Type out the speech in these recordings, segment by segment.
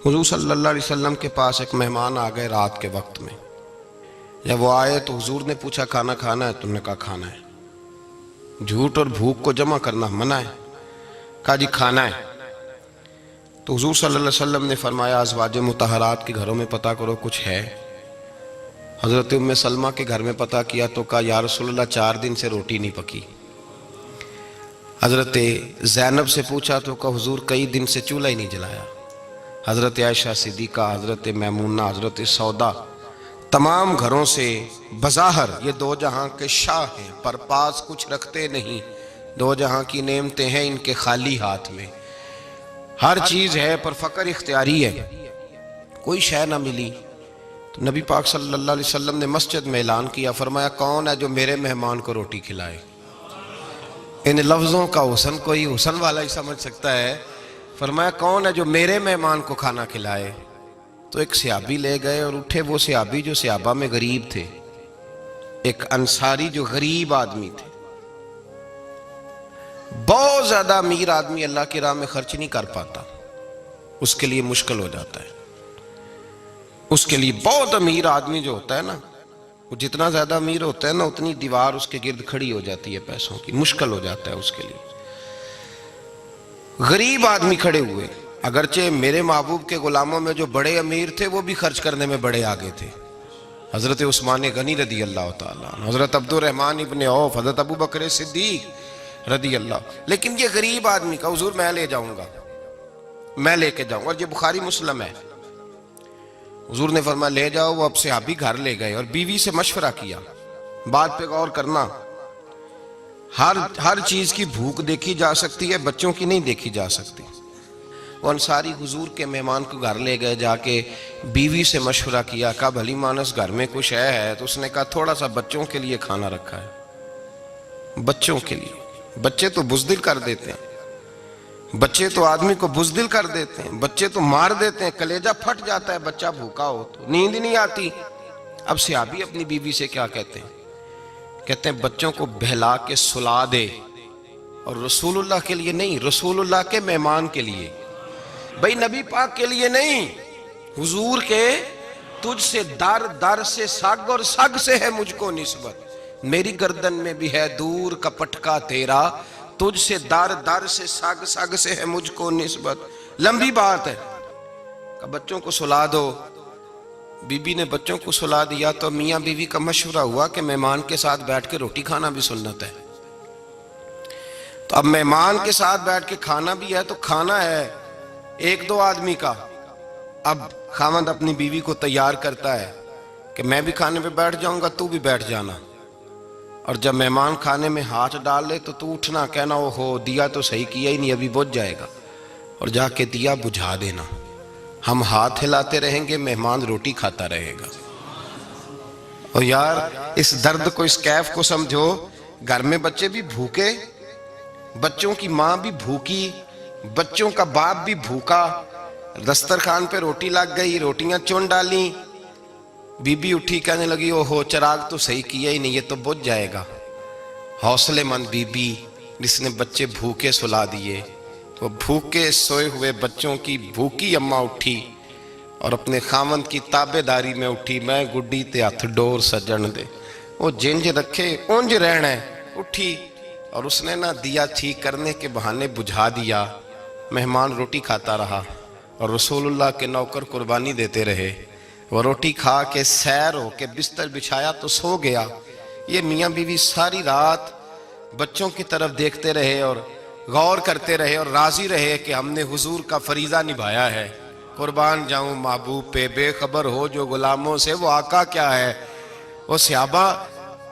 حضور صلی اللہ علیہ وسلم کے پاس ایک مہمان آ گئے رات کے وقت میں. جب وہ آئے تو حضور نے پوچھا کھانا کھانا ہے؟ تم نے کہا کھانا ہے. جھوٹ اور بھوک کو جمع کرنا منع ہے. کہا جی کھانا ہے. تو حضور صلی اللہ علیہ وسلم نے فرمایا ازواج مطہرات کے گھروں میں پتہ کرو کچھ ہے. حضرت ام سلمہ کے گھر میں پتہ کیا تو کہا یا رسول اللہ 4 دن سے روٹی نہیں پکی. حضرت زینب سے پوچھا تو کہا حضور کئی دن سے چولہا ہی نہیں جلایا. حضرت عائشہ صدیقہ، حضرت میمونہ، حضرت سودا، تمام گھروں سے بظاہر یہ 2 جہاں کے شاہ ہیں پر پاس کچھ رکھتے نہیں. 2 جہاں کی نعمتیں ہیں ان کے خالی ہاتھ میں. ہر چیز ہے پر فقر اختیاری ہے. کوئی شے نہ ملی تو نبی پاک صلی اللہ علیہ وسلم نے مسجد میں اعلان کیا، فرمایا کون ہے جو میرے مہمان کو روٹی کھلائے؟ ان لفظوں کا حسن کوئی حسن والا ہی سمجھ سکتا ہے. فرمایا کون ہے جو میرے مہمان کو کھانا کھلائے؟ تو ایک صحابی لے گئے اور اٹھے وہ صحابی جو صحابہ میں غریب تھے، ایک انصاری جو غریب آدمی تھے. بہت زیادہ امیر آدمی اللہ کی راہ میں خرچ نہیں کر پاتا، اس کے لیے مشکل ہو جاتا ہے. اس کے لیے بہت امیر آدمی جو ہوتا ہے نا، وہ جتنا زیادہ امیر ہوتا ہے نا اتنی دیوار اس کے گرد کھڑی ہو جاتی ہے پیسوں کی، مشکل ہو جاتا ہے اس کے لیے. غریب آدمی کھڑے ہوئے. اگرچہ میرے محبوب کے غلاموں میں جو بڑے امیر تھے وہ بھی خرچ کرنے میں بڑے آگے تھے. حضرت عثمان غنی رضی اللہ تعالیٰ عنہ، حضرت عبد الرحمن ابن عوف، حضرت ابو بکر صدیق رضی اللہ. لیکن یہ غریب آدمی کا حضور میں لے جاؤں گا، میں لے کے جاؤں گا. اور یہ بخاری مسلم ہے. حضور نے فرمایا لے جاؤ. وہ اب صحابی گھر لے گئے اور بیوی سے مشورہ کیا. بات پہ غور کرنا، ہر چیز کی بھوک دیکھی جا سکتی ہے، بچوں کی نہیں دیکھی جا سکتی. وہ انصاری حضور کے مہمان کو گھر لے گئے، جا کے بیوی سے مشورہ کیا. کہا بھلی مانس گھر میں کچھ ہے؟ تو اس نے کہا تھوڑا سا بچوں کے لیے کھانا رکھا ہے. بچوں کے لیے. بچے تو بزدل کر دیتے ہیں، بچے تو آدمی کو بزدل کر دیتے ہیں، بچے تو مار دیتے ہیں، کلیجہ پھٹ جاتا ہے بچہ بھوکا ہو تو، نیند ہی نہیں آتی. اب صحابی اپنی بیوی سے کیا کہتے ہیں؟ کہتے ہیں بچوں کو بہلا کے سلا دے. اور رسول اللہ کے لیے نہیں، رسول اللہ کے مہمان کے لیے. بھئی نبی پاک کے لیے نہیں، حضور کے. تجھ سے در در سے سگ اور سگ سے ہے مجھ کو نسبت. میری گردن میں بھی ہے دور کا پٹکا تیرا، تجھ سے در در سے سگ سگ سے ہے مجھ کو نسبت. لمبی بات ہے. کہ بچوں کو سلا دو. بی بی نے بچوں کو سلا دیا تو میاں بیوی کا مشورہ ہوا کہ مہمان کے ساتھ بیٹھ کے روٹی کھانا بھی سنت ہے. تو اب مہمان کے ساتھ بیٹھ کے کھانا بھی ہے تو کھانا ہے 1-2 آدمی کا. اب خاوند اپنی بیوی کو تیار کرتا ہے کہ میں بھی کھانے پہ بیٹھ جاؤں گا، تو بھی بیٹھ جانا. اور جب مہمان کھانے میں ہاتھ ڈال لے تو اٹھنا، کہنا او ہو دیا تو صحیح کیا ہی نہیں، ابھی بجھ جائے گا. اور جا کے دیا بجھا دینا. ہم ہاتھ ہلاتے رہیں گے، مہمان روٹی کھاتا رہے گا. اور یار اس درد کو، اس کیف کو سمجھو. گھر میں بچے بھی بھوکے، بچوں کی ماں بھی بھوکی، بچوں کا باپ بھی بھوکا. دسترخوان پہ روٹی لگ گئی، روٹیاں چن ڈالیں. بی بی اٹھی کہنے لگی او ہو چراغ تو صحیح کیا ہی نہیں، یہ تو بجھ جائے گا. حوصلے مند بی بی جس نے بچے بھوکے سلا دیے. وہ بھوکے سوئے ہوئے بچوں کی بھوکی اماں اٹھی اور اپنے خاوند کی تابع داری میں اٹھی. میں گڈی تے ہتھ ڈور سجن دے، وہ جنج رکھے اونج رہنا ہے. اٹھی اور اس نے نہ دیا ٹھیک کرنے کے بہانے بجھا دیا. مہمان روٹی کھاتا رہا اور رسول اللہ کے نوکر قربانی دیتے رہے. وہ روٹی کھا کے سیر ہو کے بستر بچھایا تو سو گیا. یہ میاں بیوی ساری رات بچوں کی طرف دیکھتے رہے اور غور کرتے رہے اور راضی رہے کہ ہم نے حضور کا فریضہ نبھایا ہے. قربان جاؤں محبوب پہ، بے خبر ہو جو غلاموں سے وہ آقا کیا ہے. وہ صحابہ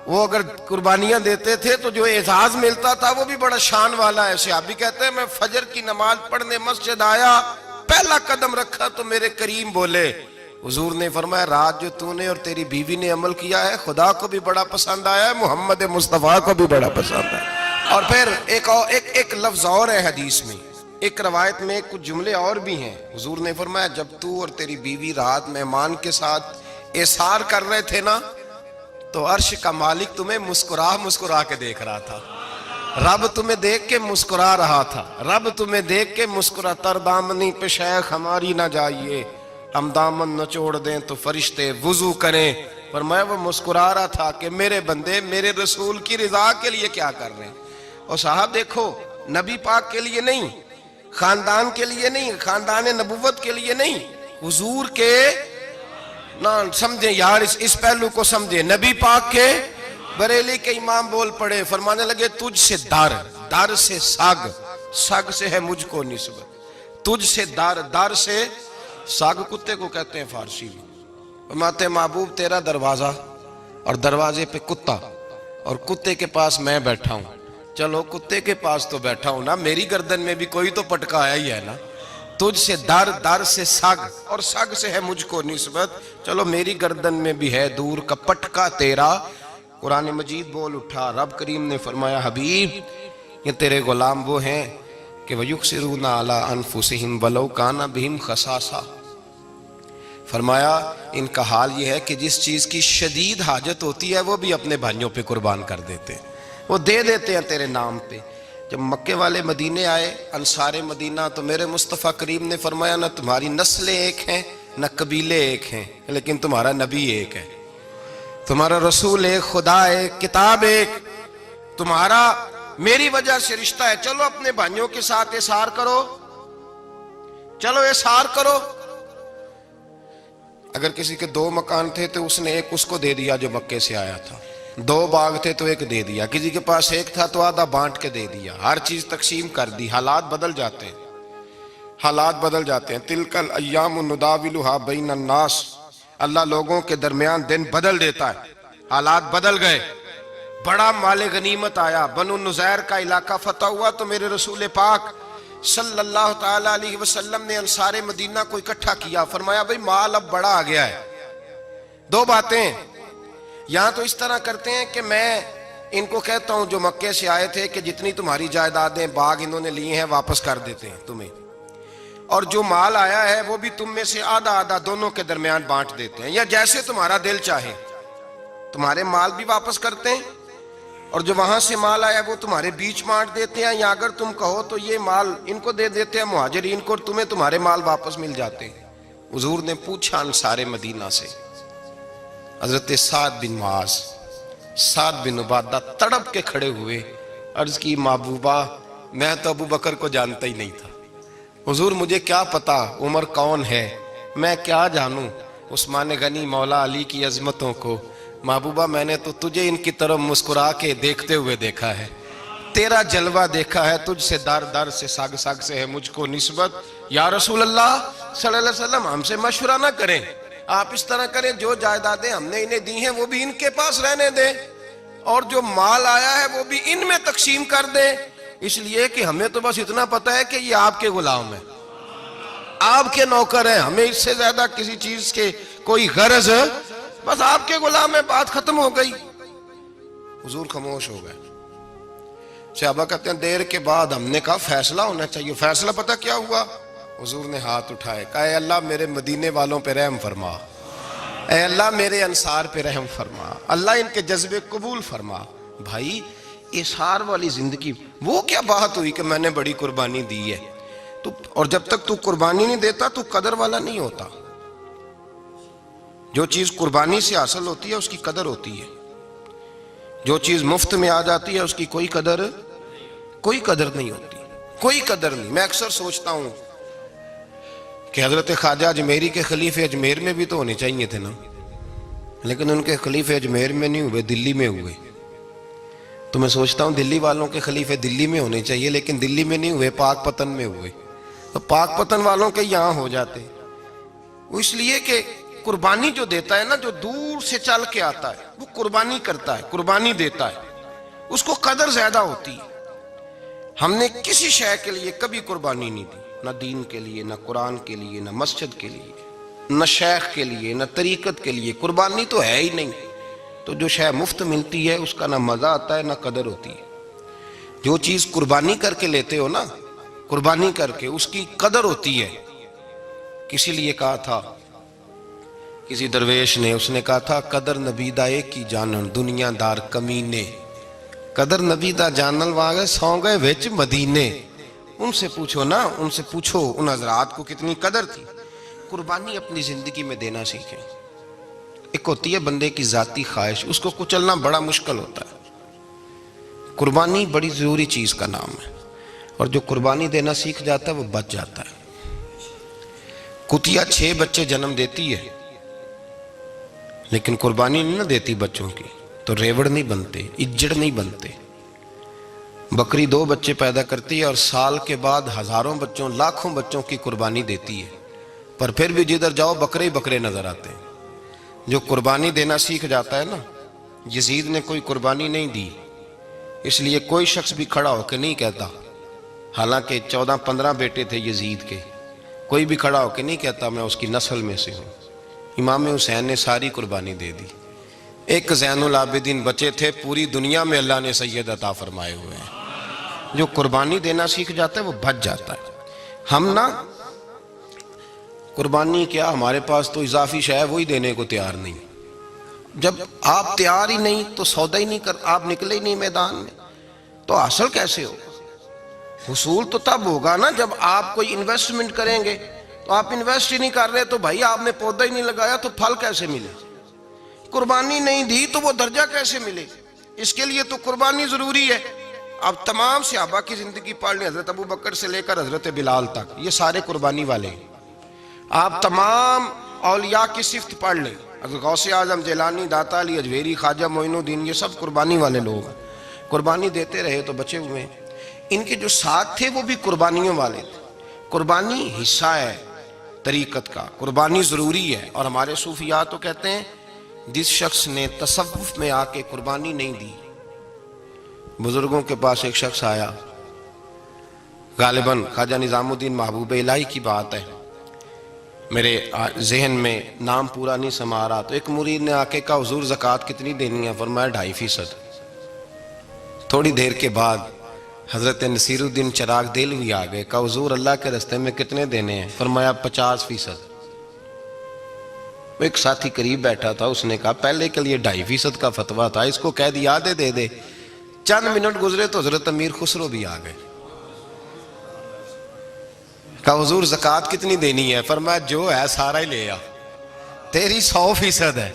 وہ اگر قربانیاں دیتے تھے تو جو اعزاز ملتا تھا وہ بھی بڑا شان والا ہے. صحابی کہتے ہیں میں فجر کی نماز پڑھنے مسجد آیا، پہلا قدم رکھا تو میرے کریم بولے. حضور نے فرمایا رات جو تو نے اور تیری بیوی نے عمل کیا ہے خدا کو بھی بڑا پسند آیا ہے، محمد مصطفیٰ کو بھی بڑا پسند ہے. اور پھر ایک لفظ اور ہے حدیث میں، ایک روایت میں کچھ جملے اور بھی ہیں. حضور نے فرمایا جب تو اور تیری بیوی رات مہمان کے ساتھ ایثار کر رہے تھے نا تو عرش کا مالک تمہیں مسکرا مسکرا کے دیکھ رہا تھا. رب تمہیں دیکھ کے مسکرا رہا تھا، رب تمہیں دیکھ کے مسکرا، تر دامنی پہ شیخ ہماری نہ جائیے، ہم دامن نچوڑ دیں تو فرشتے وضو کریں۔ پر میں وہ مسکرا رہا تھا کہ میرے بندے میرے رسول کی رضا کے لیے کیا کر رہے ہیں۔ اور صاحب دیکھو، نبی پاک کے لیے نہیں، خاندان کے لیے نہیں، خاندان نبوت کے لیے نہیں، حضور کے نہ سمجھیں یار، اس پہلو کو سمجھیں، نبی پاک کے بریلی کے امام بول پڑے، فرمانے لگے تجھ سے در سے سگ سے ہے مجھ کو نسبت، تجھ سے در سے سگ کتے کو کہتے ہیں فارسی میں۔ فرماتے محبوب تیرا دروازہ اور دروازے پہ کتا اور کتے کے پاس میں بیٹھا ہوں، چلو کتے کے پاس تو بیٹھا ہوں نا، میری گردن میں بھی کوئی تو پٹکا آیا ہی ہے نا، تجھ سے در سے سگ اور سگ سے ہے مجھ کو نسبت، چلو میری گردن میں بھی ہے دور کا پٹکا تیرا۔ قرآن مجید بول اٹھا، رب کریم نے فرمایا حبیب یہ تیرے غلام وہ ہیں کہ وَيُقْصِرُونَ عَلَىٰ أَنفُسِهِمْ وَلَوْ كَانَ بِهِمْ خَصَاصَةٌ، فرمایا ان کا حال یہ ہے کہ جس چیز کی شدید حاجت ہوتی ہے وہ بھی اپنے بھائیوں پہ قربان کر دیتے ہیں، وہ دے دیتے ہیں تیرے نام پہ۔ جب مکے والے مدینے آئے انصار مدینہ تو میرے مصطفیٰ کریم نے فرمایا نہ تمہاری نسلیں ایک ہیں نہ قبیلے ایک ہیں، لیکن تمہارا نبی ایک ہے، تمہارا رسول ایک، خدا ایک، کتاب ایک، تمہارا میری وجہ سے رشتہ ہے، چلو اپنے بھائیوں کے ساتھ احسار کرو، چلو احسار کرو۔ اگر کسی کے 2 مکان تھے تو اس نے ایک اس کو دے دیا جو مکے سے آیا تھا، 2 باغ تھے تو ایک دے دیا، کسی کے پاس ایک تھا تو آدھا بانٹ کے دے دیا، ہر چیز تقسیم کر دی۔ حالات بدل جاتے ہیں، حالات بدل جاتے ہیں۔ تلک الایام نداولها بین الناس، اللہ لوگوں کے درمیان دن بدل دیتا ہے، حالات بدل گئے، بڑا مال غنیمت آیا، بنو نزیر کا علاقہ فتح ہوا تو میرے رسول پاک صلی اللہ تعالیٰ علیہ وسلم نے انصار مدینہ کو اکٹھا کیا، فرمایا بھئی مال اب بڑا آ گیا ہے، 2 باتیں، یہاں تو اس طرح کرتے ہیں کہ میں ان کو کہتا ہوں جو مکے سے آئے تھے کہ جتنی تمہاری جائیدادیں باغ انہوں نے لیے ہیں واپس کر دیتے ہیں تمہیں، اور جو مال آیا ہے وہ بھی تم میں سے آدھا آدھا دونوں کے درمیان بانٹ دیتے ہیں، یا جیسے تمہارا دل چاہے، تمہارے مال بھی واپس کرتے ہیں اور جو وہاں سے مال آیا وہ تمہارے بیچ بانٹ دیتے ہیں، یا اگر تم کہو تو یہ مال ان کو دے دیتے ہیں مہاجرین کو، اور تمہیں تمہارے مال واپس مل جاتے ہیں۔ حضور نے پوچھا انصار مدینہ سے، حضرت سعد بن معاذ، سعد بن عبادہ تڑپ کے کھڑے ہوئے، عرض کی محبوبہ میں تو ابو بکر کو جانتا ہی نہیں تھا، حضور مجھے کیا پتا عمر کون ہے، میں کیا جانوں عثمان غنی مولا علی کی عظمتوں کو، محبوبہ میں نے تو تجھے ان کی طرف مسکرا کے دیکھتے ہوئے دیکھا ہے، تیرا جلوہ دیکھا ہے، تجھ سے در سے سگ سے ہے مجھ کو نسبت۔ یا رسول اللہ صلی اللہ علیہ وسلم ہم سے مشورہ نہ کریں، آپ اس طرح کریں جو جائیدادیں ہم نے انہیں دی ہیں وہ بھی ان کے پاس رہنے دیں، اور جو مال آیا ہے وہ بھی ان میں تقسیم کر دیں، اس لیے کہ ہمیں تو بس اتنا پتہ ہے کہ یہ آپ کے غلام ہیں، آپ کے نوکر ہیں، ہمیں اس سے زیادہ کسی چیز کے کوئی غرض، بس آپ کے غلام ہے، بات ختم ہو گئی۔ حضور خاموش ہو گئے۔ صحابہ کہتے ہیں دیر کے بعد ہم نے کہا فیصلہ ہونا چاہیے، فیصلہ پتہ کیا ہوا؟ حضور نے ہاتھ اٹھائے، کہا اے اللہ میرے مدینے والوں پہ رحم فرما، اے اللہ میرے انصار پہ رحم فرما، اللہ ان کے جذبے قبول فرما۔ بھائی احسار والی زندگی وہ کیا بات ہوئی کہ میں نے بڑی قربانی دی ہے، اور جب تک تو قربانی نہیں دیتا تو قدر والا نہیں ہوتا۔ جو چیز قربانی سے حاصل ہوتی ہے اس کی قدر ہوتی ہے، جو چیز مفت میں آ جاتی ہے اس کی کوئی قدر نہیں ہوتی، کوئی قدر نہیں۔ میں اکثر سوچتا ہوں کہ حضرت خواجہ اجمیری کے خلیفے اجمیر میں بھی تو ہونے چاہیے تھے نا، لیکن ان کے خلیفے اجمیر میں نہیں ہوئے، دلی میں ہوئے۔ تو میں سوچتا ہوں دلی والوں کے خلیفے دلی میں ہونے چاہیے، لیکن دلی میں نہیں ہوئے، پاک پتن میں ہوئے، تو پاک پتن والوں کے یہاں ہو جاتے۔ وہ اس لیے کہ قربانی جو دیتا ہے نا، جو دور سے چل کے آتا ہے وہ قربانی کرتا ہے، قربانی دیتا ہے، اس کو قدر زیادہ ہوتی ہے۔ ہم نے کسی شے کے لیے کبھی قربانی نہیں دی، نہ دین کے لیے، نہ قرآن کے لیے، نہ مسجد کے لیے، نہ شیخ کے لیے، نہ طریقت کے لیے، قربانی تو ہے ہی نہیں۔ تو جو شے مفت ملتی ہے اس کا نہ مزہ آتا ہے نہ قدر ہوتی ہے۔ جو چیز قربانی کر کے لیتے ہو نا، قربانی کر کے، اس کی قدر ہوتی ہے۔ کسی لیے کہا تھا کسی درویش نے، اس نے کہا تھا قدر نبیدہ ایک کی جانن دنیا دار کمینے، قدر نبی دا جانل واگے سو گئے وچ مدینے. ان سے پوچھو نا، ان سے پوچھو ان حضرات کو کتنی قدر تھی. قربانی اپنی زندگی میں دینا سیکھیں. ایک ہوتی ہے بندے کی ذاتی خواہش، اس کو کچلنا بڑا مشکل ہوتا ہے. قربانی بڑی ضروری چیز کا نام ہے، اور جو قربانی دینا سیکھ جاتا ہے وہ بچ جاتا ہے. کتیا 6 بچے جنم دیتی ہے لیکن قربانی نہیں نہ دیتی بچوں کی، تو ریوڑ نہیں بنتے، اجڑ نہیں بنتے. بکری 2 بچے پیدا کرتی ہے اور سال کے بعد ہزاروں بچوں، لاکھوں بچوں کی قربانی دیتی ہے، پر پھر بھی جدھر جاؤ بکرے ہی بکرے نظر آتے ہیں. جو قربانی دینا سیکھ جاتا ہے نا، یزید نے کوئی قربانی نہیں دی، اس لیے کوئی شخص بھی کھڑا ہو کے نہیں کہتا، حالانکہ 14-15 بیٹے تھے یزید کے، کوئی بھی کھڑا ہو کے نہیں کہتا میں اس کی نسل میں سے ہوں. امام حسین نے ساری قربانی دے دی. ایک زین العابدین بچے تھے، پوری دنیا میں اللہ نے سید عطا فرمائے ہوئے ہیں. جو قربانی دینا سیکھ جاتا ہے وہ بچ جاتا ہے. ہم نا قربانی کیا، ہمارے پاس تو اضافی شے ہے وہی دینے کو تیار نہیں. جب آپ تیار ہی نہیں تو سودا ہی نہیں کر، آپ نکلے ہی نہیں میدان میں، تو حاصل کیسے ہو؟ حصول تو تب ہوگا نا جب آپ کوئی انویسٹمنٹ کریں گے. تو آپ انویسٹ ہی نہیں کر رہے تو بھائی آپ نے پودا ہی نہیں لگایا تو پھل کیسے ملے؟ قربانی نہیں دی تو وہ درجہ کیسے ملے؟ اس کے لیے تو قربانی ضروری ہے. اب تمام صحابہ کی زندگی پڑھ لیں، حضرت ابو بکر سے لے کر حضرت بلال تک، یہ سارے قربانی والے ہیں. آپ تمام اولیاء کی صفت پڑھ لیں، حضرت غوث اعظم، جیلانی، داتا علی اجویری، خواجہ معین الدین، یہ سب قربانی والے لوگ ہیں. قربانی دیتے رہے تو بچے ہوئے ہیں. ان کے جو ساتھ تھے وہ بھی قربانیوں والے تھے. قربانی حصہ ہے طریقت کا، قربانی ضروری ہے. اور ہمارے صوفیاء تو کہتے ہیں جس شخص نے تصوف میں آ کے قربانی نہیں دی. بزرگوں کے پاس ایک شخص آیا، غالباً خواجہ نظام الدین محبوب الہی کی بات ہے، میرے ذہن میں نام پورا نہیں سما رہا. تو ایک مرید نے آ کے کہا حضور زکوٰۃ کتنی دینی ہے؟ فرمایا 2.5%. تھوڑی دیر کے بعد حضرت نصیر الدین چراغ دہلوی آ گئے، کہا حضور اللہ کے راستے میں کتنے دینے ہیں؟ فرمایا 50%. ایک ساتھی قریب بیٹھا تھا، اس نے کہا پہلے کے لیے 2.5% کا فتویٰ تھا، اس کو کہہ دیا دے دے. چند منٹ گزرے تو حضرت امیر خسرو بھی آ گئے، کہا حضور زکوٰۃ کتنی دینی ہے؟ فرمایا جو ہے سارا ہی لے آ، تیری 100% ہے.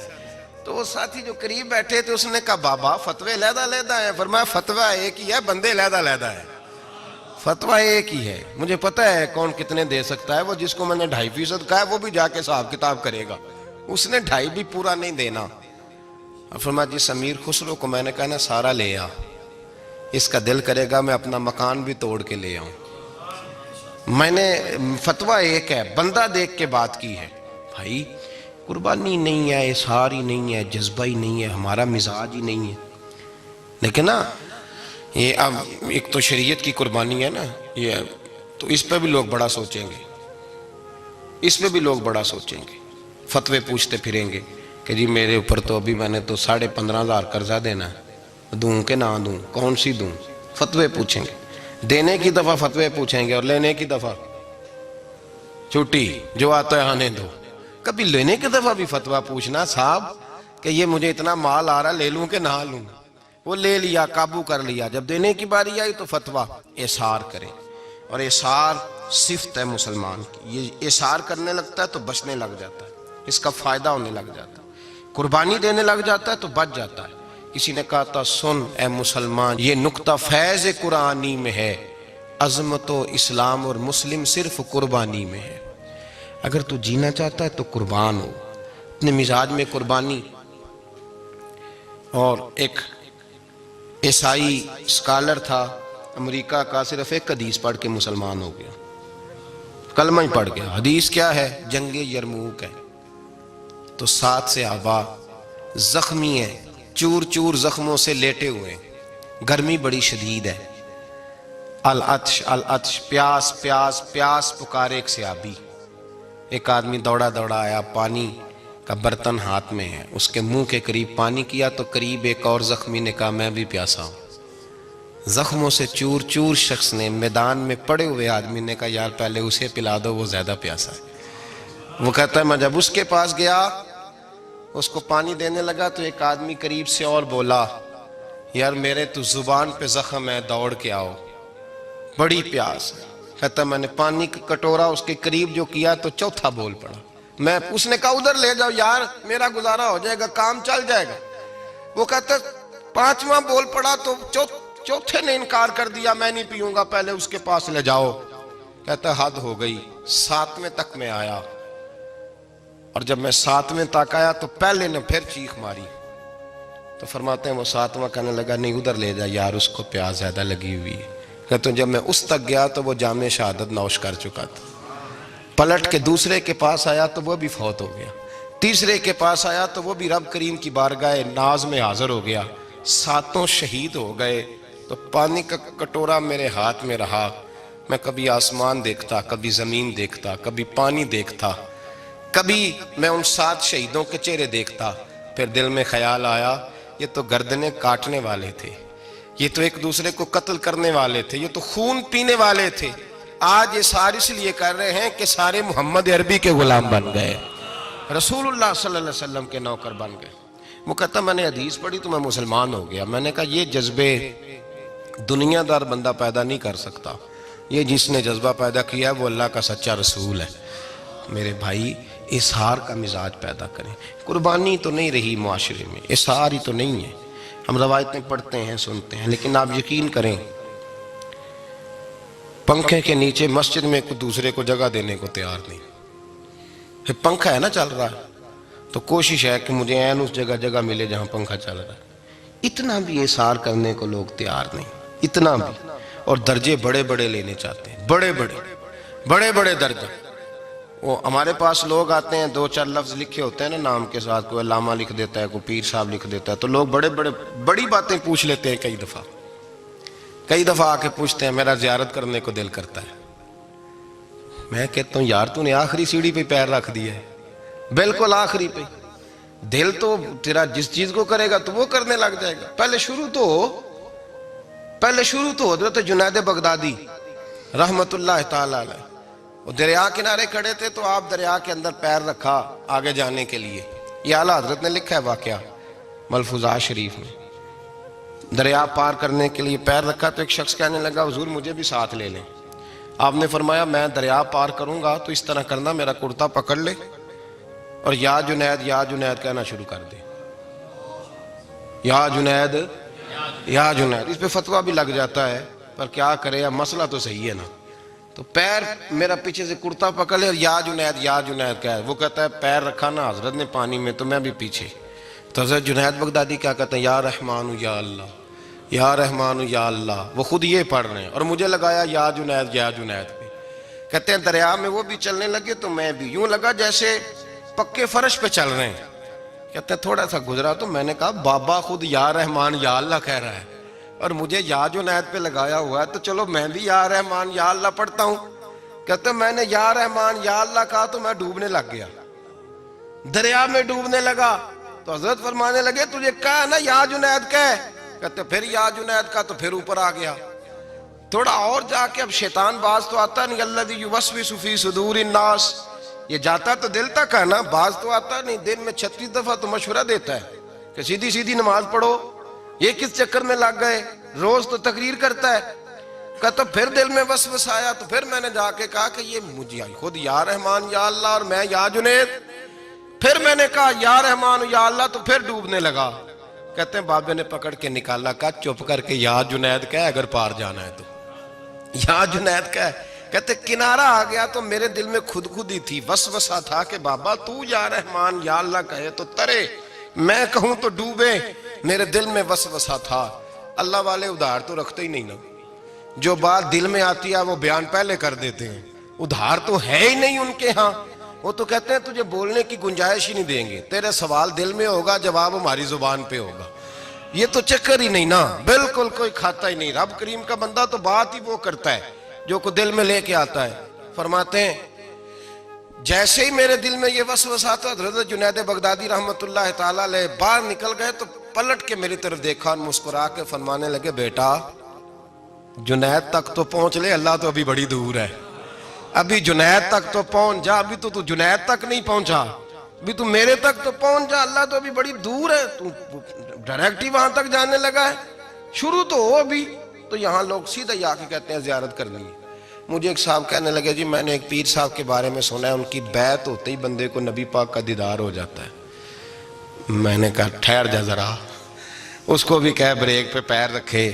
تو وہ ساتھی جو قریب بیٹھے تھے اس نے کہا بابا فتوے علیحدہ علیحدہ ہیں. فرمایا فتویٰ ایک ہی ہے، بندے علیحدہ علیحدہ ہے. فتویٰ ایک ہی ہے، مجھے پتہ ہے کون کتنے دے سکتا ہے. وہ جس کو میں نے 2.5% کہا ہے وہ بھی جا کے حساب کتاب کرے گا، اس نے 2.5 بھی پورا نہیں دینا. فرمایا جس امیر خسرو کو میں نے کہا نا سارا لے آ، اس کا دل کرے گا میں اپنا مکان بھی توڑ کے لے آؤں. میں نے فتویٰ ایک ہے، بندہ دیکھ کے بات کی ہے. بھائی قربانی نہیں ہے، اظہار ہی نہیں ہے، جذبہ ہی نہیں ہے، ہمارا مزاج ہی نہیں ہے. لیکن نا یہ اب ایک تو شریعت کی قربانی ہے نا، یہ تو اس پہ بھی لوگ بڑا سوچیں گے، اس پہ بھی لوگ بڑا سوچیں گے. فتوے پوچھتے پھریں گے کہ جی میرے اوپر تو ابھی میں نے تو 15,500 قرضہ دینا ہے، دوں کہ نہ دوں، کون سی دوں؟ فتوے پوچھیں گے. دینے کی دفعہ فتوے پوچھیں گے اور لینے کی دفعہ چھٹی، جو آتا ہے آنے دو. کبھی لینے کی دفعہ بھی فتویٰ پوچھنا صاحب کہ یہ مجھے اتنا مال آ رہا لے لوں کہ نہ لوں. وہ لے لیا، قابو کر لیا. جب دینے کی باری آئی تو فتویٰ احصار کریں. اور احصار صفت ہے مسلمان کی، یہ احصار کرنے لگتا ہے تو بچنے لگ جاتا ہے، اس کا فائدہ ہونے لگ جاتا ہے. قربانی دینے لگ جاتا ہے تو بچ جاتا ہے. کسی نے کہا تھا سن اے مسلمان، یہ نکتہ فیض قرآنی میں ہے، عظمت و اسلام اور مسلم صرف قربانی میں ہے. اگر تو جینا چاہتا ہے تو قربان ہو، اپنے مزاج میں قربانی. اور ایک عیسائی اسکالر تھا امریکہ کا، صرف ایک حدیث پڑھ کے مسلمان ہو گیا، کلمہ ہی پڑھ گیا. حدیث کیا ہے؟ جنگ یرموک ہے. تو 7 صحابہ زخمی ہیں، چور چور زخموں سے لیٹے ہوئے ہیں، گرمی بڑی شدید ہے. العطش العطش، پیاس پیاس پیاس پکارے ایک صحابی. ایک آدمی دوڑا دوڑا آیا، پانی کا برتن ہاتھ میں ہے، اس کے منہ کے قریب پانی کیا تو قریب ایک اور زخمی نے کہا میں بھی پیاسا ہوں. زخموں سے چور چور شخص نے، میدان میں پڑے ہوئے آدمی نے کہا یار پہلے اسے پلا دو، وہ زیادہ پیاسا ہے. وہ کہتا ہے میں جب اس کے پاس گیا، اس کو پانی دینے لگا تو ایک آدمی قریب سے اور بولا یار میرے تو زبان پہ زخم ہے، دوڑ کے آؤ، بڑی پیاس ہے۔ کہتا میں نے پانی کا کٹورا اس کے قریب جو کیا تو چوتھا بول پڑا۔ میں اس نے کہا ادھر لے جاؤ یار، میرا گزارا ہو جائے گا، کام چل جائے گا۔ وہ کہتا پانچواں بول پڑا تو چوتھے نے انکار کر دیا، میں نہیں پیوں گا، پہلے اس کے پاس لے جاؤ۔ کہتا حد ہو گئی۔ ساتویں تک میں آیا، اور جب میں ساتویں تک آیا تو پہلے نے پھر چیخ ماری۔ تو فرماتے ہیں وہ ساتواں کہنے لگا نہیں ادھر لے جا یار، اس کو پیاس زیادہ لگی ہوئی ہے۔ کہتے ہیں جب میں اس تک گیا تو وہ جام شہادت نوش کر چکا تھا۔ پلٹ کے دوسرے کے پاس آیا تو وہ بھی فوت ہو گیا۔ تیسرے کے پاس آیا تو وہ بھی رب کریم کی بارگاہ ناز میں حاضر ہو گیا۔ ساتوں شہید ہو گئے۔ تو پانی کا کٹورا میرے ہاتھ میں رہا۔ میں کبھی آسمان دیکھتا، کبھی زمین دیکھتا، کبھی پانی دیکھتا، کبھی میں ان 7 شہیدوں کے چہرے دیکھتا۔ پھر دل میں خیال آیا یہ تو گردنیں کاٹنے والے تھے، یہ تو ایک دوسرے کو قتل کرنے والے تھے، یہ تو خون پینے والے تھے۔ آج یہ سارے اس لیے کر رہے ہیں کہ سارے محمد عربی کے غلام بن گئے، رسول اللہ صلی اللہ علیہ وسلم کے نوکر بن گئے۔ وہ کہتا میں نے حدیث پڑھی تو میں مسلمان ہو گیا۔ میں نے کہا یہ جذبے دنیا دار بندہ پیدا نہیں کر سکتا، یہ جس نے جذبہ پیدا کیا ہے وہ اللہ کا سچا رسول ہے۔ میرے بھائی اظہار کا مزاج پیدا کریں۔ قربانی تو نہیں رہی معاشرے میں، اظہار ہی تو نہیں ہے۔ ہم روایتیں پڑھتے ہیں، سنتے ہیں، لیکن آپ یقین کریں پنکھے کے نیچے مسجد میں کوئی دوسرے کو جگہ دینے کو تیار نہیں۔ پھر پنکھا ہے نا چل رہا ہے تو کوشش ہے کہ مجھے عین اس جگہ ملے جہاں پنکھا چل رہا ہے۔ اتنا بھی اظہار کرنے کو لوگ تیار نہیں، اتنا بھی۔ اور درجے بڑے بڑے لینے چاہتے ہیں، بڑے بڑے درجے۔ وہ ہمارے پاس لوگ آتے ہیں، 2-4 لفظ لکھے ہوتے ہیں نا نام کے ساتھ، کوئی علامہ لکھ دیتا ہے، کوئی پیر صاحب لکھ دیتا ہے، تو لوگ بڑی باتیں پوچھ لیتے ہیں۔ کئی دفعہ آ کے پوچھتے ہیں میرا زیارت کرنے کو دل کرتا ہے۔ میں کہتا ہوں یار تو نے آخری سیڑھی پہ پیر رکھ دیا ہے، بالکل آخری پہ۔ دل تو تیرا جس چیز کو کرے گا تو وہ کرنے لگ جائے گا۔ پہلے شروع تو حضرت جنید بغدادی رحمت اللہ تعالی علیہ، وہ دریا کنارے کھڑے تھے تو آپ دریا کے اندر پیر رکھا آگے جانے کے لیے۔ یہ اعلیٰ حضرت نے لکھا ہے واقعہ ملفوظات شریف میں۔ دریا پار کرنے کے لیے پیر رکھا تو ایک شخص کہنے لگا حضور مجھے بھی ساتھ لے لیں۔ آپ نے فرمایا میں دریا پار کروں گا تو اس طرح کرنا، میرا کرتا پکڑ لے اور یا جنید یا جنید کہنا شروع کر دے۔ یا جنید یا جنید، اس پہ فتویٰ بھی لگ جاتا ہے، پر کیا کرے، اب مسئلہ تو صحیح ہے نا۔ تو پیر میرا پیچھے سے کرتا پکڑ لے اور یا جنید کہہ، وہ کہتا ہے پیر رکھا نا حضرت نے پانی میں تو میں بھی پیچھے۔ تو حضرت جنید بغدادی کیا کہتے ہیں یا رحمان یا اللہ، یا رحمان یا اللہ، وہ خود یہ پڑھ رہے ہیں اور مجھے لگایا یا جنید پہ۔ کہتے ہیں دریا میں وہ بھی چلنے لگے تو میں بھی، یوں لگا جیسے پکے فرش پہ چل رہے ہیں۔ کہتے ہیں تھوڑا سا گزرا تو میں نے کہا بابا خود یا رحمان یا اللہ کہہ رہا ہے اور مجھے یا جنید پہ لگایا ہوا ہے، تو چلو میں بھی یا رحمان یا اللہ پڑھتا ہوں۔ کہتے ہیں میں نے یا رحمان یا اللہ کہا تو میں ڈوبنے لگ گیا، دریا میں ڈوبنے لگا۔ تو حضرت فرمانے لگے تجھے کہا نا یا جنید کہہ، کہتے پھر یا جنید کا تو پھر اوپر آ گیا۔ تھوڑا اور جا کے اب شیطان باز تو آتا نہیں، الذی یوسوس فی صدور الناس، یہ جاتا تو دل تک ہے نا، باز تو آتا نہیں۔ دن میں 36 دفعہ تو مشورہ دیتا ہے کہ سیدھی نماز پڑھو، یہ کس چکر میں لگ گئے، روز تو تقریر کرتا ہے۔ کہتا پھر دل میں وسوسہ آیا تو پھر میں نے جا کے کہا کہ یہ مجھے خود یا رحمان یا اللہ اور میں یا جنید۔ پھر میں نے کہا یا رحمان یا اللہ تو پھر ڈوبنے لگا۔ کہتے ہیں بابے نے پکڑ کے نکالا، کہا چپ کر کے یا جنید کہہ اگر پار جانا ہے تو، یا جنید کہہ۔ کہتے کنارہ آ گیا تو میرے دل میں خود ہی تھی، وسوسہ تھا کہ بابا تو یا رحمان یا اللہ کہے تو ترے، میں کہوں تو ڈوبے۔ میرے دل میں وسوسہ تھا۔ اللہ والے ادھار تو رکھتے ہی نہیں نا، جو بات دل میں آتی ہے وہ بیان پہلے کر دیتے ہیں، ادھار تو ہے ہی نہیں ان کے ہاں۔ وہ تو کہتے ہیں تجھے بولنے کی گنجائش ہی نہیں دیں گے، تیرے سوال دل میں ہوگا جواب ہماری زبان پہ ہوگا۔ یہ تو چکر ہی نہیں نا، بالکل کوئی کھاتا ہی نہیں۔ رب کریم کا بندہ تو بات ہی وہ کرتا ہے جو کو دل میں لے کے آتا ہے۔ فرماتے ہیں جیسے ہی میرے دل میں یہ وسوسہ تھا، حضرت جنید بغدادی رحمت اللہ تعالیٰ علیہ باہر نکل گئے تو پلٹ کے میری طرف دیکھا اور مسکرا کے فرمانے لگے بیٹا جنید تک تو پہنچ لے، اللہ تو ابھی بڑی دور ہے، ابھی جنید تک تو پہنچ جا، ابھی تو جنید تک نہیں پہنچا، ابھی تو میرے تک تو پہنچ جا، اللہ تو ابھی بڑی دور ہے، تو ڈائریکٹ ہی وہاں تک جانے لگا ہے۔ شروع تو ہو ابھی، تو یہاں لوگ سیدھا ہی آ کے کہتے ہیں زیارت کرنی ہے۔ مجھے ایک صاحب کہنے لگے جی میں نے ایک پیر صاحب کے بارے میں سنا ہے ان کی بیعت ہوتے ہی بندے کو نبی پاک کا دیدار ہو جاتا ہے۔ میں نے کہا ٹھہر جا ذرا، اس کو بھی کہہ بریک پہ پیر رکھے،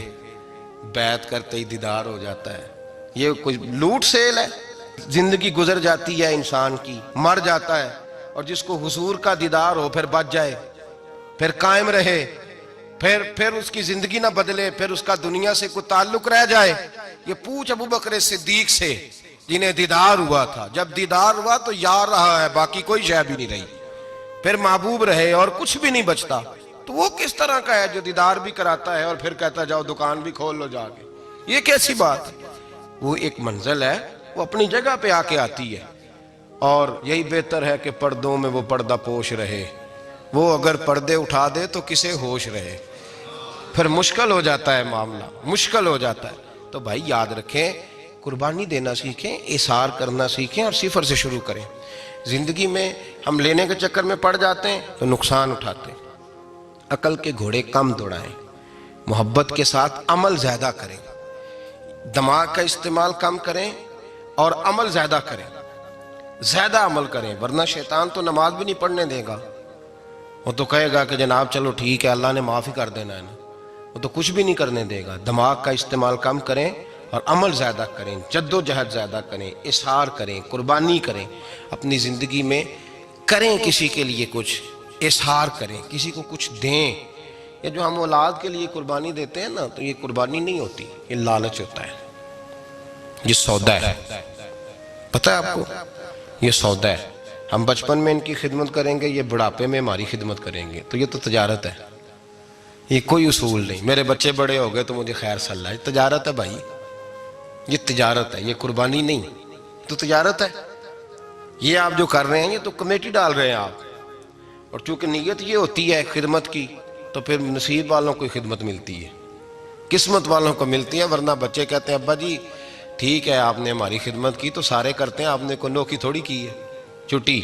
بیعت کرتے ہی دیدار ہو جاتا ہے۔ یہ کوئی لوٹ سیل ہے؟ زندگی گزر جاتی ہے انسان کی، مر جاتا ہے، اور جس کو حضور کا دیدار ہو پھر بچ جائے، پھر قائم رہے، پھر اس کی زندگی نہ بدلے، پھر اس کا دنیا سے کوئی تعلق رہ جائے۔ یہ پوچھ ابو بکر صدیق سے جنہیں دیدار ہوا تھا، جب دیدار ہوا تو یار رہا ہے، باقی کوئی شے بھی نہیں رہی، پھر محبوب رہے اور کچھ بھی نہیں بچتا۔ تو وہ کس طرح کا ہے جو دیدار بھی کراتا ہے اور پھر کہتا جاؤ دکان بھی کھول لو جا کے؟ یہ کیسی بات؟ وہ ایک منزل ہے، وہ اپنی جگہ پہ آ کے آتی ہے، اور یہی بہتر ہے کہ پردوں میں وہ پردہ پوش رہے۔ وہ اگر پردے اٹھا دے تو کسے ہوش رہے، پھر مشکل ہو جاتا ہے معاملہ، مشکل ہو جاتا ہے۔ تو بھائی یاد رکھیں، قربانی دینا سیکھیں، اثار کرنا سیکھیں، اور صفر سے شروع کریں۔ زندگی میں ہم لینے کے چکر میں پڑ جاتے ہیں تو نقصان اٹھاتے ہیں۔ عقل کے گھوڑے کم دوڑائیں، محبت کے ساتھ عمل زیادہ کریں، دماغ کا استعمال کم کریں اور عمل زیادہ کریں، زیادہ عمل کریں، ورنہ شیطان تو نماز بھی نہیں پڑھنے دے گا۔ وہ تو کہے گا کہ جناب چلو ٹھیک ہے اللہ نے معاف ہی کر دینا ہے نا، وہ تو کچھ بھی نہیں کرنے دے گا۔ دماغ کا استعمال کم کریں اور عمل زیادہ کریں، جد و جہد زیادہ کریں، اظہار کریں، قربانی کریں، اپنی زندگی میں کریں، کسی کے لیے کچھ اظہار کریں، کسی کو کچھ دیں۔ یہ جو ہم اولاد کے لیے قربانی دیتے ہیں نا، تو یہ قربانی نہیں ہوتی، یہ لالچ ہوتا ہے، یہ سودا ہے۔ پتہ ہے آپ کو یہ سودا ہے؟ ہم بچپن میں ان کی خدمت کریں گے، یہ بڑھاپے میں ہماری خدمت کریں گے، تو یہ تو تجارت ہے، یہ کوئی اصول نہیں۔ میرے بچے بڑے ہو گئے تو مجھے خیر صلی اللہ، یہ تجارت ہے بھائی، یہ تجارت ہے، یہ قربانی نہیں، تو تجارت ہے۔ یہ آپ جو کر رہے ہیں یہ تو کمیٹی ڈال رہے ہیں آپ، اور چونکہ نیت یہ ہوتی ہے خدمت کی، تو پھر نصیب والوں کو خدمت ملتی ہے، قسمت والوں کو ملتی ہے۔ ورنہ بچے کہتے ہیں ابا جی ٹھیک ہے آپ نے ہماری خدمت کی تو سارے کرتے ہیں، آپ نے کوئی نوکی تھوڑی کی ہے، چھٹی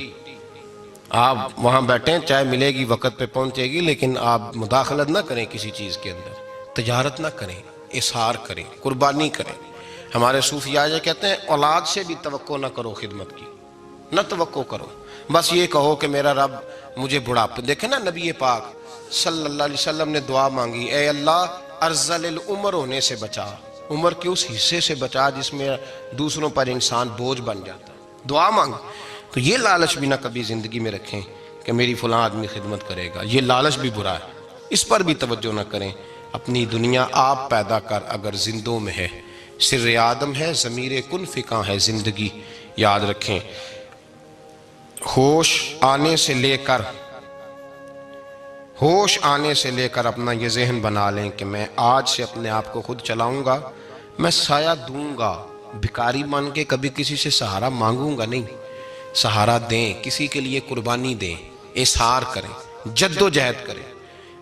آپ وہاں بیٹھیں، چائے ملے گی وقت پہ پہنچے گی، لیکن آپ مداخلت نہ کریں کسی چیز کے اندر، تجارت نہ کریں، اظہار کریں، قربانی کریں۔ ہمارے صوفیاء یہ کہتے ہیں اولاد سے بھی توقع نہ کرو خدمت کی، نہ توقع کرو، بس یہ کہو کہ میرا رب مجھے بڑھاپے۔ دیکھیں نا نبی پاک صلی اللہ علیہ وسلم نے دعا مانگی، اے اللہ ارذل العمر ہونے سے بچا، عمر کے اس حصے سے بچا جس میں دوسروں پر انسان بوجھ بن جاتا ہے، دعا مانگ۔ تو یہ لالچ بھی نہ کبھی زندگی میں رکھیں کہ میری فلاں آدمی خدمت کرے گا، یہ لالچ بھی برا ہے، اس پر بھی توجہ نہ کریں۔ اپنی دنیا آپ پیدا کر اگر زندوں میں ہے، سر آدم ہے، ضمیر کن فکاں ہے زندگی، یاد رکھیں۔ ہوش آنے سے لے کر اپنا یہ ذہن بنا لیں کہ میں آج سے اپنے آپ کو خود چلاؤں گا، میں سایہ دوں گا، بھکاری مان کے کبھی کسی سے سہارا مانگوں گا نہیں، سہارا دیں، کسی کے لیے قربانی دیں، اظہار کریں، جد و جہد کریں۔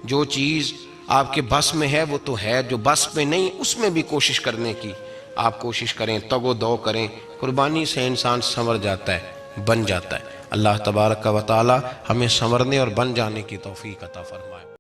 جو چیز آپ کے بس میں ہے وہ تو ہے، جو بس میں نہیں اس میں بھی کوشش کرنے کی آپ کوشش کریں، تگ و دو کریں۔ قربانی سے انسان سنور جاتا ہے، بن جاتا ہے۔ اللہ تبارک و تعالی ہمیں سنورنے اور بن جانے کی توفیق عطا فرمائے۔